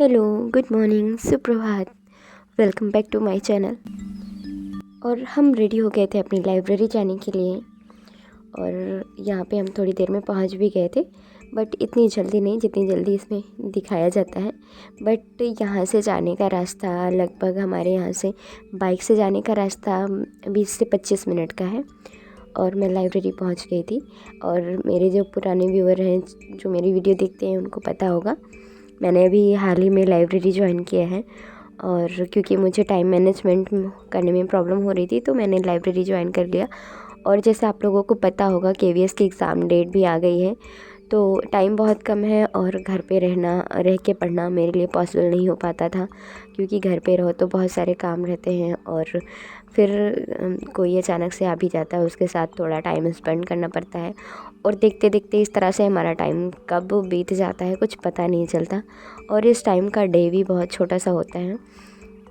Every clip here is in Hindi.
हेलो, गुड मॉर्निंग, सुप्रभात। Welcome back to my channel. और हम रेडी हो गए थे अपनी लाइब्रेरी जाने के लिए और यहाँ पे हम थोड़ी देर में पहुँच भी गए थे, बट इतनी जल्दी नहीं जितनी जल्दी इसमें दिखाया जाता है। बट यहाँ से जाने का रास्ता लगभग हमारे यहाँ से बाइक से जाने का रास्ता 20 से 25 मिनट का है और मैं लाइब्रेरी पहुँच गई थी। और मेरे जो पुराने व्यूअर हैं जो मेरी वीडियो देखते हैं उनको पता होगा, मैंने अभी हाल ही में लाइब्रेरी ज्वाइन किया है। और क्योंकि मुझे टाइम मैनेजमेंट करने में प्रॉब्लम हो रही थी तो मैंने लाइब्रेरी ज्वाइन कर लिया। और जैसे आप लोगों को पता होगा केवीएस की एग्ज़ाम डेट भी आ गई है, तो टाइम बहुत कम है और घर पे रह के पढ़ना मेरे लिए पॉसिबल नहीं हो पाता था, क्योंकि घर पे रहो तो बहुत सारे काम रहते हैं और फिर कोई अचानक से आ भी जाता है, उसके साथ थोड़ा टाइम स्पेंड करना पड़ता है। और देखते देखते इस तरह से हमारा टाइम कब बीत जाता है कुछ पता नहीं चलता। और इस टाइम का डे भी बहुत छोटा सा होता है,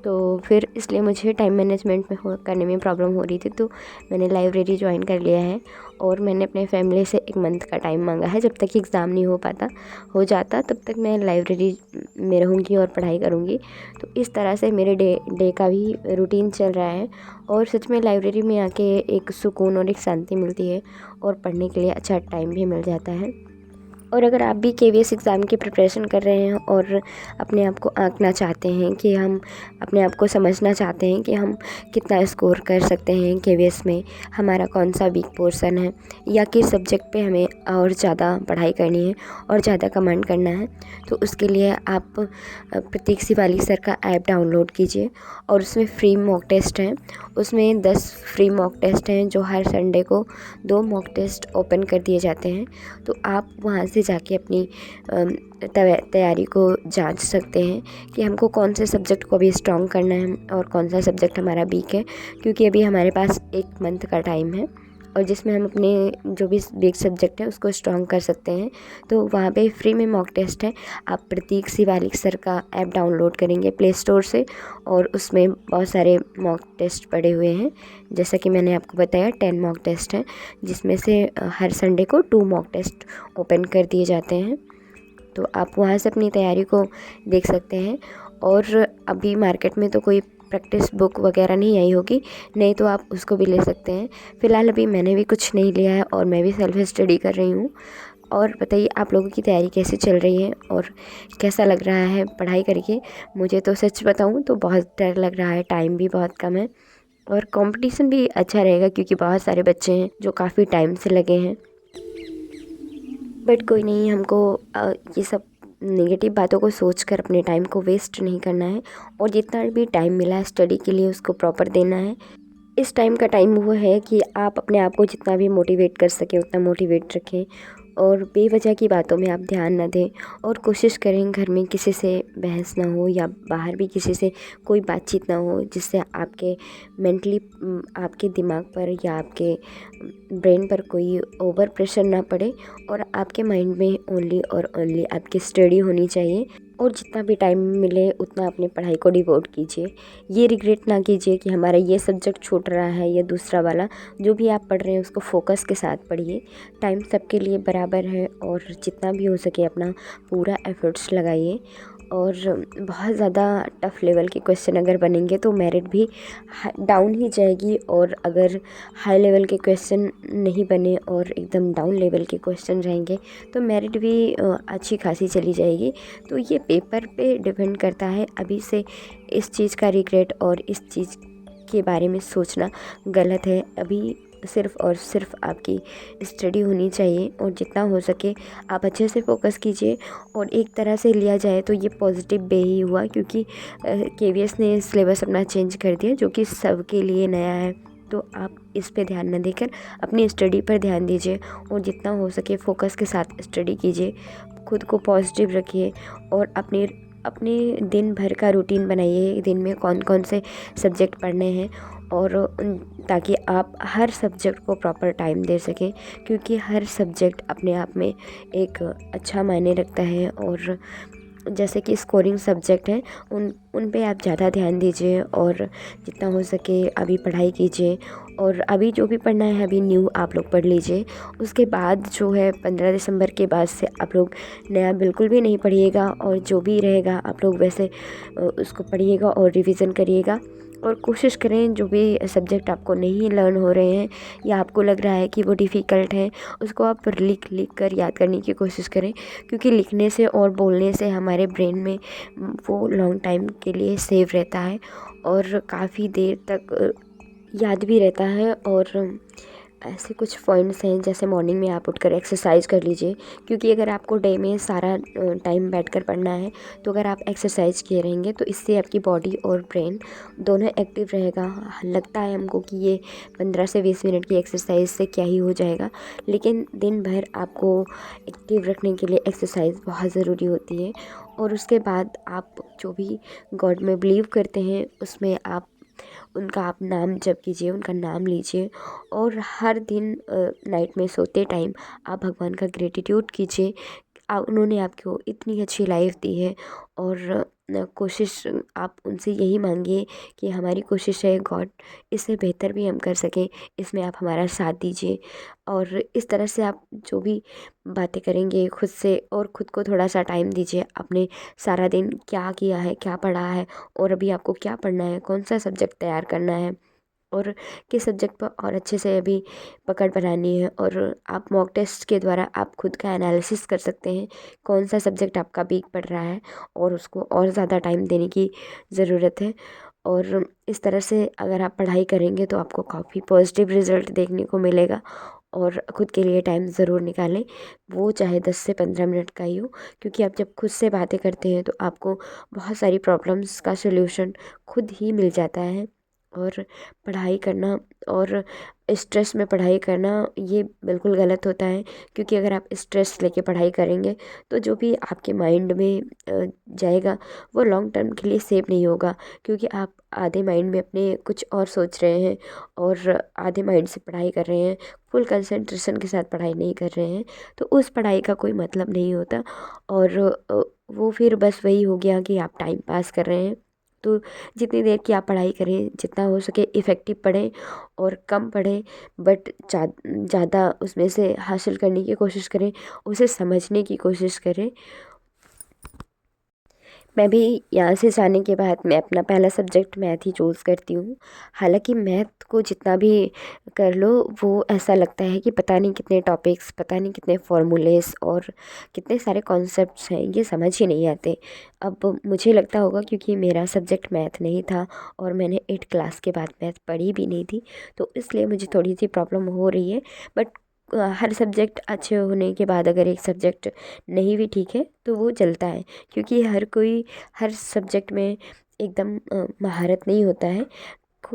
तो फिर इसलिए मुझे टाइम मैनेजमेंट करने में प्रॉब्लम हो रही थी, तो मैंने लाइब्रेरी ज्वाइन कर लिया है। और मैंने अपने फैमिली से 1 मंथ का टाइम मांगा है, जब तक एग्ज़ाम नहीं हो जाता तब तक मैं लाइब्रेरी में रहूँगी और पढ़ाई करूँगी। तो इस तरह से मेरे डे का भी रूटीन चल रहा है। और सच में लाइब्रेरी में आके एक सुकून और एक शांति मिलती है और पढ़ने के लिए अच्छा टाइम भी मिल जाता है। और अगर आप भी केवीएस एग्ज़ाम की प्रिपरेशन कर रहे हैं और अपने आप को आंकना चाहते हैं कि हम अपने आप को समझना चाहते हैं कि हम कितना स्कोर कर सकते हैं केवीएस में, हमारा कौन सा वीक पोर्शन है या किस सब्जेक्ट पे हमें और ज़्यादा पढ़ाई करनी है और ज़्यादा कमांड करना है, तो उसके लिए आप प्रतीक शिवाली सर का ऐप डाउनलोड कीजिए। और उसमें फ्री मॉक टेस्ट हैं, उसमें 10 फ्री मॉक टेस्ट हैं जो हर संडे को 2 मॉक टेस्ट ओपन कर दिए जाते हैं। तो आप वहाँ से जाके अपनी तैयारी को जांच सकते हैं कि हमको कौन से सब्जेक्ट को अभी स्ट्रॉन्ग करना है और कौन सा सब्जेक्ट हमारा वीक है, क्योंकि अभी हमारे पास 1 मंथ का टाइम है और जिसमें हम अपने जो भी वीक सब्जेक्ट है उसको स्ट्रॉन्ग कर सकते हैं। तो वहाँ पे फ्री में मॉक टेस्ट है। आप प्रतीक शिवालिक सर का ऐप डाउनलोड करेंगे प्ले स्टोर से और उसमें बहुत सारे मॉक टेस्ट पड़े हुए हैं। जैसा कि मैंने आपको बताया 10 मॉक टेस्ट हैं, जिसमें से हर संडे को 2 मॉक टेस्ट ओपन कर दिए जाते हैं। तो आप वहाँ से अपनी तैयारी को देख सकते हैं। और अभी मार्केट में तो कोई प्रैक्टिस बुक वगैरह नहीं आई होगी, नहीं तो आप उसको भी ले सकते हैं। फ़िलहाल अभी मैंने भी कुछ नहीं लिया है और मैं भी सेल्फ स्टडी कर रही हूँ। और बताइए आप लोगों की तैयारी कैसे चल रही है और कैसा लग रहा है पढ़ाई करके। मुझे तो सच बताऊँ तो बहुत डर लग रहा है, टाइम भी बहुत कम है और कंपटीशन भी अच्छा रहेगा क्योंकि बहुत सारे बच्चे हैं जो काफ़ी टाइम से लगे हैं। बट कोई नहीं, हमको ये सब नेगेटिव बातों को सोचकर अपने टाइम को वेस्ट नहीं करना है और जितना भी टाइम मिला है स्टडी के लिए उसको प्रॉपर देना है। इस टाइम का टाइम वो है कि आप अपने आप को जितना भी मोटिवेट कर सकें उतना मोटिवेट रखें और बेवजह की बातों में आप ध्यान ना दें। और कोशिश करें घर में किसी से बहस ना हो या बाहर भी किसी से कोई बातचीत ना हो जिससे आपके मेंटली आपके दिमाग पर या आपके ब्रेन पर कोई ओवर प्रेशर ना पड़े और आपके माइंड में ओनली और ओनली आपकी स्टडी होनी चाहिए। और जितना भी टाइम मिले उतना अपनी पढ़ाई को डिवोट कीजिए। ये रिग्रेट ना कीजिए कि हमारा ये सब्जेक्ट छूट रहा है या दूसरा वाला, जो भी आप पढ़ रहे हैं उसको फोकस के साथ पढ़िए। टाइम सबके लिए बराबर है और जितना भी हो सके अपना पूरा एफर्ट्स लगाइए। और बहुत ज़्यादा टफ़ लेवल के क्वेश्चन अगर बनेंगे तो मेरिट भी डाउन ही जाएगी, और अगर हाई लेवल के क्वेश्चन नहीं बने और एकदम डाउन लेवल के क्वेश्चन रहेंगे तो मेरिट भी अच्छी खासी चली जाएगी। तो ये पेपर पे डिपेंड करता है। अभी से इस चीज़ का रिग्रेट और इस चीज़ के बारे में सोचना गलत है। अभी सिर्फ़ और सिर्फ आपकी स्टडी होनी चाहिए और जितना हो सके आप अच्छे से फोकस कीजिए। और एक तरह से लिया जाए तो ये पॉजिटिव वे ही हुआ, क्योंकि केवीएस ने सिलेबस अपना चेंज कर दिया जो कि सबके लिए नया है। तो आप इस पे ध्यान न देकर अपनी स्टडी पर ध्यान दीजिए और जितना हो सके फोकस के साथ स्टडी कीजिए। खुद को पॉजिटिव रखिए और अपने अपने दिन भर का रूटीन बनाइए, दिन में कौन कौन से सब्जेक्ट पढ़ने हैं और ताकि आप हर सब्जेक्ट को प्रॉपर टाइम दे सकें, क्योंकि हर सब्जेक्ट अपने आप में एक अच्छा मायने रखता है। और जैसे कि स्कोरिंग सब्जेक्ट हैं उन पे आप ज़्यादा ध्यान दीजिए और जितना हो सके अभी पढ़ाई कीजिए और अभी जो भी पढ़ना है अभी न्यू आप लोग पढ़ लीजिए। उसके बाद जो है 15 दिसंबर के बाद से आप लोग नया बिल्कुल भी नहीं पढ़िएगा, और जो भी रहेगा आप लोग वैसे उसको पढ़िएगा और रिवीजन करिएगा। और कोशिश करें जो भी सब्जेक्ट आपको नहीं लर्न हो रहे हैं या आपको लग रहा है कि वो डिफ़िकल्ट है, उसको आप लिख लिख कर याद करने की कोशिश करें, क्योंकि लिखने से और बोलने से हमारे ब्रेन में वो लॉन्ग टाइम के लिए सेव रहता है और काफ़ी देर तक याद भी रहता है। और ऐसे कुछ पॉइंट्स हैं, जैसे मॉर्निंग में आप उठकर एक्सरसाइज कर लीजिए, क्योंकि अगर आपको डे में सारा टाइम बैठकर पढ़ना है तो अगर आप एक्सरसाइज किए रहेंगे तो इससे आपकी बॉडी और ब्रेन दोनों एक्टिव रहेगा। लगता है हमको कि ये 15 से 20 मिनट की एक्सरसाइज से क्या ही हो जाएगा, लेकिन दिन भर आपको एक्टिव रखने के लिए एक्सरसाइज बहुत ज़रूरी होती है। और उसके बाद आप जो भी गॉड में बिलीव करते हैं उसमें आप उनका आप नाम जप कीजिए, उनका नाम लीजिए, और हर दिन नाइट में सोते टाइम आप भगवान का ग्रेटिट्यूड कीजिए। उन्होंने आपको इतनी अच्छी लाइफ दी है, और कोशिश आप उनसे यही मांगिए कि हमारी कोशिश है गॉड इससे बेहतर भी हम कर सकें, इसमें आप हमारा साथ दीजिए। और इस तरह से आप जो भी बातें करेंगे खुद से, और ख़ुद को थोड़ा सा टाइम दीजिए। आपने सारा दिन क्या किया है, क्या पढ़ा है, और अभी आपको क्या पढ़ना है, कौन सा सब्जेक्ट तैयार करना है, और किस सब्जेक्ट पर और अच्छे से अभी पकड़ बनानी है। और आप मॉक टेस्ट के द्वारा आप खुद का एनालिसिस कर सकते हैं कौन सा सब्जेक्ट आपका वीक पड़ रहा है, और उसको और ज़्यादा टाइम देने की ज़रूरत है। और इस तरह से अगर आप पढ़ाई करेंगे तो आपको काफ़ी पॉजिटिव रिज़ल्ट देखने को मिलेगा। और खुद के लिए टाइम ज़रूर निकालें, वो चाहे 10 से 15 मिनट का ही हो, क्योंकि आप जब खुद से बातें करते हैं तो आपको बहुत सारी प्रॉब्लम्स का सॉल्यूशन खुद ही मिल जाता है। और पढ़ाई करना और स्ट्रेस में पढ़ाई करना ये बिल्कुल गलत होता है, क्योंकि अगर आप स्ट्रेस लेके पढ़ाई करेंगे तो जो भी आपके माइंड में जाएगा वो लॉन्ग टर्म के लिए सेव नहीं होगा, क्योंकि आप आधे माइंड में अपने कुछ और सोच रहे हैं और आधे माइंड से पढ़ाई कर रहे हैं, फुल कंसंट्रेशन के साथ पढ़ाई नहीं कर रहे हैं, तो उस पढ़ाई का कोई मतलब नहीं होता। और वो फिर बस वही हो गया कि आप टाइम पास कर रहे हैं। तो जितनी देर की आप पढ़ाई करें, जितना हो सके इफ़ेक्टिव पढ़ें और कम पढ़ें, बट ज़्यादा उसमें से हासिल करने की कोशिश करें, उसे समझने की कोशिश करें। मैं भी यहाँ से जाने के बाद मैं अपना पहला सब्जेक्ट मैथ ही चूज़ करती हूँ। हालांकि मैथ को जितना भी कर लो वो ऐसा लगता है कि पता नहीं कितने टॉपिक्स, पता नहीं कितने फार्मूलेस और कितने सारे कॉन्सेप्ट्स हैं, ये समझ ही नहीं आते। अब मुझे लगता होगा क्योंकि मेरा सब्जेक्ट मैथ नहीं था और मैंने 8 क्लास के बाद मैथ पढ़ी भी नहीं थी, तो इसलिए मुझे थोड़ी सी प्रॉब्लम हो रही है। बट हर सब्जेक्ट अच्छे होने के बाद अगर एक सब्जेक्ट नहीं भी ठीक है तो वो चलता है, क्योंकि हर कोई हर सब्जेक्ट में एकदम महारत नहीं होता है।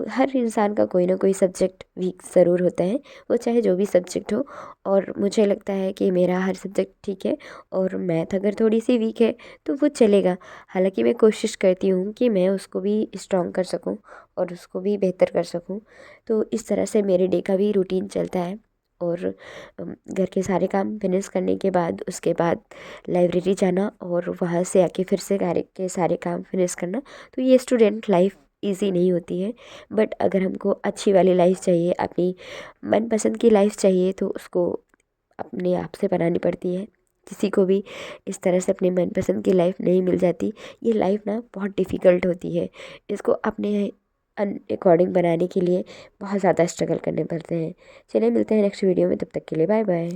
हर इंसान का कोई ना कोई सब्जेक्ट वीक ज़रूर होता है, वो चाहे जो भी सब्जेक्ट हो। और मुझे लगता है कि मेरा हर सब्जेक्ट ठीक है, और मैथ अगर थोड़ी सी वीक है तो वो चलेगा। हालांकि मैं कोशिश करती हूँ कि मैं उसको भी स्ट्रॉन्ग कर सकूँ और उसको भी बेहतर कर सकूँ। तो इस तरह से मेरे डे का भी रूटीन चलता है। और घर के सारे काम फिनिश करने के बाद उसके बाद लाइब्रेरी जाना और वहाँ से आके फिर से घर के सारे काम फिनिश करना। तो ये स्टूडेंट लाइफ इजी नहीं होती है, बट अगर हमको अच्छी वाली लाइफ चाहिए, अपनी मनपसंद की लाइफ चाहिए, तो उसको अपने आप से बनानी पड़ती है। किसी को भी इस तरह से अपने मनपसंद की लाइफ नहीं मिल जाती। ये लाइफ ना बहुत डिफ़िकल्ट होती है, इसको अपने अकॉर्डिंग बनाने के लिए बहुत ज़्यादा स्ट्रगल करने पड़ते हैं। चलिए मिलते हैं नेक्स्ट वीडियो में, तब तक के लिए बाय बाय।